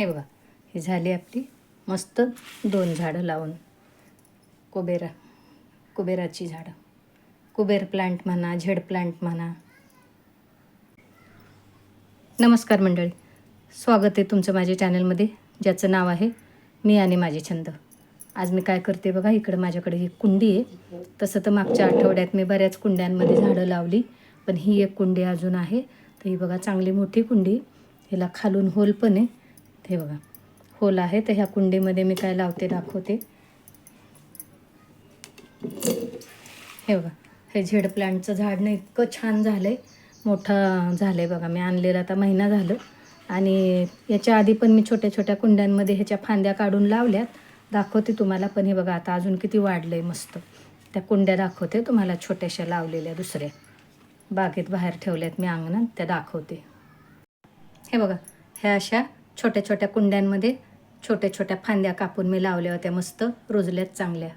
हे बघा, ही झाली आपली मस्त 2 झाडं लावून. कुबेराची झाडं, कुबेर प्लांट म्हणा, झेड प्लांट म्हणा. नमस्कार मंडळी, स्वागत आहे तुमचं माझ्या चॅनलमध्ये, ज्याचं नाव आहे मी आणि माझे छंद. आज मी काय करते बघा, इकडं माझ्याकडे ही कुंडी आहे. तसं तर मागच्या आठवड्यात मी बऱ्याच कुंड्यांमध्ये झाडं लावली, पण ही एक कुंडी अजून आहे. तर ही बघा, चांगली मोठी कुंडी, ह्याला खालून होल पण आहे. हे बघा, होल आहे. तर ह्या कुंडीमध्ये मी काय लावते दाखवते. हे बघा, हे झेड प्लांटचं झाड ना इतकं छान झालं आहे, मोठं झालं आहे बघा. मी आणलेलं आता महिना झालं. आणि याच्या आधी पण मी छोट्या छोट्या कुंड्यांमध्ये ह्याच्या फांद्या काढून लावल्यात, दाखवते तुम्हाला. पण हे बघा, आता अजून किती वाढलं आहे मस्त. त्या कुंड्या दाखवते तुम्हाला, छोट्याशा लावलेल्या दुसऱ्या बागेत बाहेर ठेवल्यात मी अंगणात, त्या दाखवते. हे बघा, ह्या अशा छोट्या छोट्या कुंड्यांमध्ये छोट्या छोट्या फांद्या कापून मी लावल्या होत्या, मस्त रुजल्यात चांगल्या.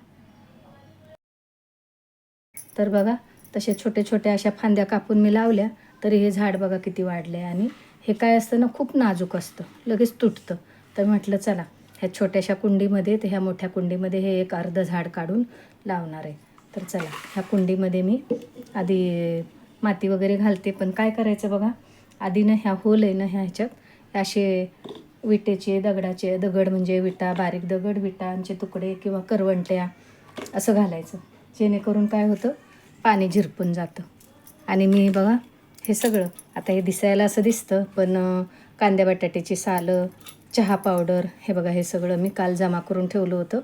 तर बघा, तसे छोटे छोटे अशा फांद्या कापून मी लावल्या, तरी हे झाड बघा किती वाढले. आणि हे काय असतं ना, खूप नाजूक असतं, लगेच तुटतं. तर म्हटलं चला ह्या छोट्याशा कुंडीमध्ये ते ह्या मोठ्या कुंडीमध्ये हे एक अर्धं झाड काढून लावणार आहे. तर चला, ह्या कुंडीमध्ये मी आधी माती वगैरे घालते. पण काय करायचं बघा, आधी ना ह्या होल आहे ना, ह्याच्यात असे विटेचे दगड म्हणजे विटा, बारीक दगड, विटांचे तुकडे किंवा करवंट्या असं घालायचं, जेणेकरून काय होतं, पाणी झिरपून जातं. आणि मी बघा हे सगळं, आता हे दिसायला असं दिसतं, पण कांद्या बटाट्याची सालं, चहा पावडर, हे बघा हे सगळं मी काल जमा करून ठेवलं होतं.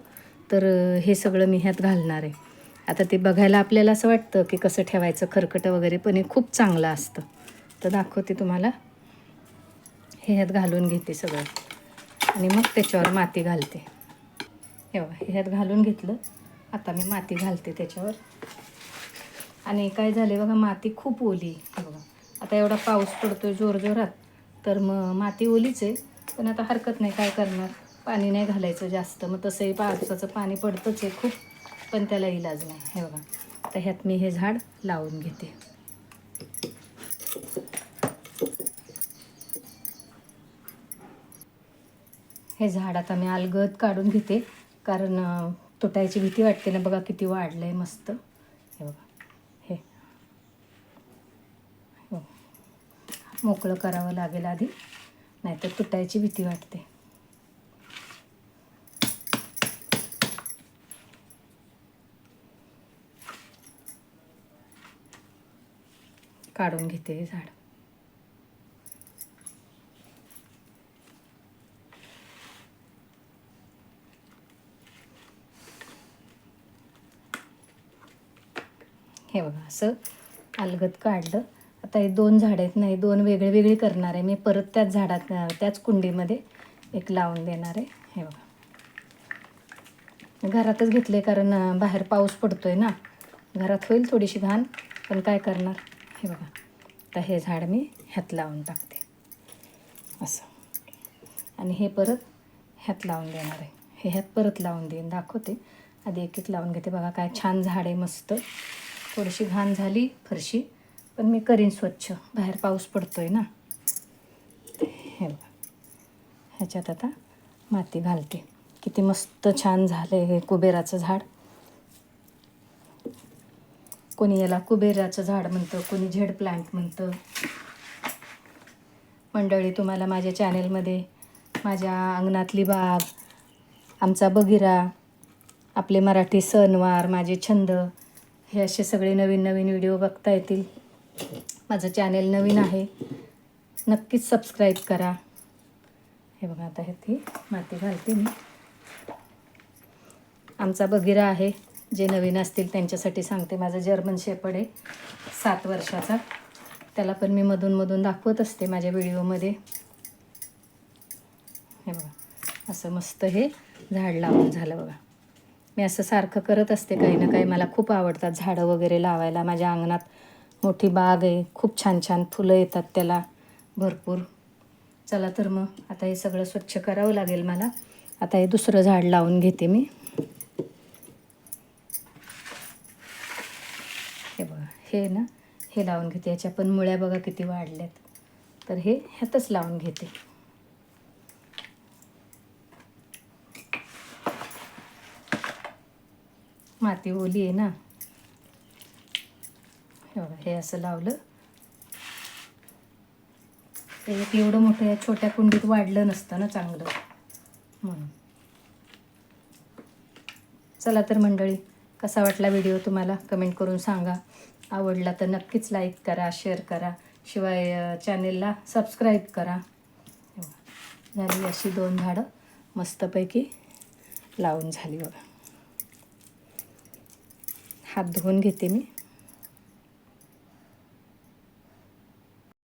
तर हे सगळं मी ह्यात घालणार आहे. आता ते बघायला आपल्याला असं वाटतं की कसं ठेवायचं खरकटं वगैरे, पण हे खूप चांगलं असतं. तर दाखवते तुम्हाला. हे ह्यात घालून घेते सगळं आणि मग त्याच्यावर माती घालते. हे बघा, हे ह्यात घालून घेतलं. आता मी माती घालते त्याच्यावर. आणि काय झाले बघा, माती खूप ओली. हे बघा, आता एवढा पाऊस पडतोय जोरजोरात, तर मग माती ओलीच आहे. पण आता हरकत नाही, काय करणार, पाणी नाही घालायचं जास्त. मग तसंही पावसाचं पाणी पडतंच आहे खूप, पण त्याला इलाज नाही. हे बघा, आता ह्यात मी हे झाड लावून घेते. हे झाड आता मी अलगद काढून घेते, कारण तुटायची भीती वाटते ना. बघा किती वाढलं आहे मस्त. हे बघा, हे मोकळं करावं लागेल आधी, नाहीतर तुटायची भीती वाटते. काढून घेते हे झाड. हे बघा, असं अलगद काढलं. आता हे 2 झाड आहेत ना, हे 2 वेगळे वेगळे करणार आहे मी. परत त्याच झाडात, त्याच कुंडीमध्ये एक लावून देणार आहे. हे बघा, घरातच घेतले, कारण बाहेर पाऊस पडतोय ना, घरात होईल थोडीशी घाण, पण काय करणार. हे बघा, आता हे झाड मी ह्यात लावून टाकते असं. आणि हे परत ह्यात लावून देणार आहे. हे ह्यात परत लावून देईन, दाखवते. आधी एक एक लावून घेते. बघा काय छान झाड आहे मस्त. थोडीशी घाण झाली फरशी, पण मी करीन स्वच्छ, बाहेर पाऊस पडतोय ना. हे बघा, ह्याच्यात आता माती घालते. किती मस्त छान झालं आहे हे कुबेराचं झाड. कोणी याला कुबेराचं झाड म्हणतं, कोणी झेड प्लांट म्हणतं. मंडळी, तुम्हाला माझ्या चॅनेलमध्ये माझ्या अंगणातली बाग, आमचा बगिरा, आपले मराठी सणवार, माझे छंद, हे असे सगळे नवीन नवीन व्हिडिओ बघता येतील. माझं चॅनेल नवीन आहे, नक्कीच सबस्क्राईब करा. हे बघा, आता ह्यात माती घालते मी. आमचा बगिरा आहे, जे नवीन असतील त्यांच्यासाठी सांगते. माझा जर्मन शेपर्ड आहे 7 वर्षाचा. त्याला पण मी मधून दाखवत असते माझ्या व्हिडिओमध्ये. हे बघा, असं मस्त हे झाड लावून झालं बघा. मी असं सारखं करत असते काही ना काही. मला खूप आवडतात झाडं वगैरे लावायला. माझ्या अंगणात मोठी बाग आहे, खूप छान छान फुलं येतात त्याला भरपूर. चला तर मग आता हे सगळं स्वच्छ करावं लागेल मला. आता हे दुसरं झाड लावून घेते मी. हे बघा, हे ना, हे लावून घेते. याच्या पण मुळ्या बघा किती वाढल्यात. तर हे ह्यातच लावून घेते. माती ओली आहे ना. हे बघा, हे असं लावलं. ते एक एवढं मोठं या छोट्या कुंडीत वाढलं नसतं ना चांगलं म्हणून. चला तर मंडळी, कसा वाटला व्हिडिओ तुम्हाला कमेंट करून सांगा. आवडला तर नक्कीच लाईक करा, शेअर करा. शिवाय चॅनेलला सबस्क्राईब करा. झाली अशी 2 झाडं मस्तपैकी लावून झाली बघा. हात धुवून घेते मी.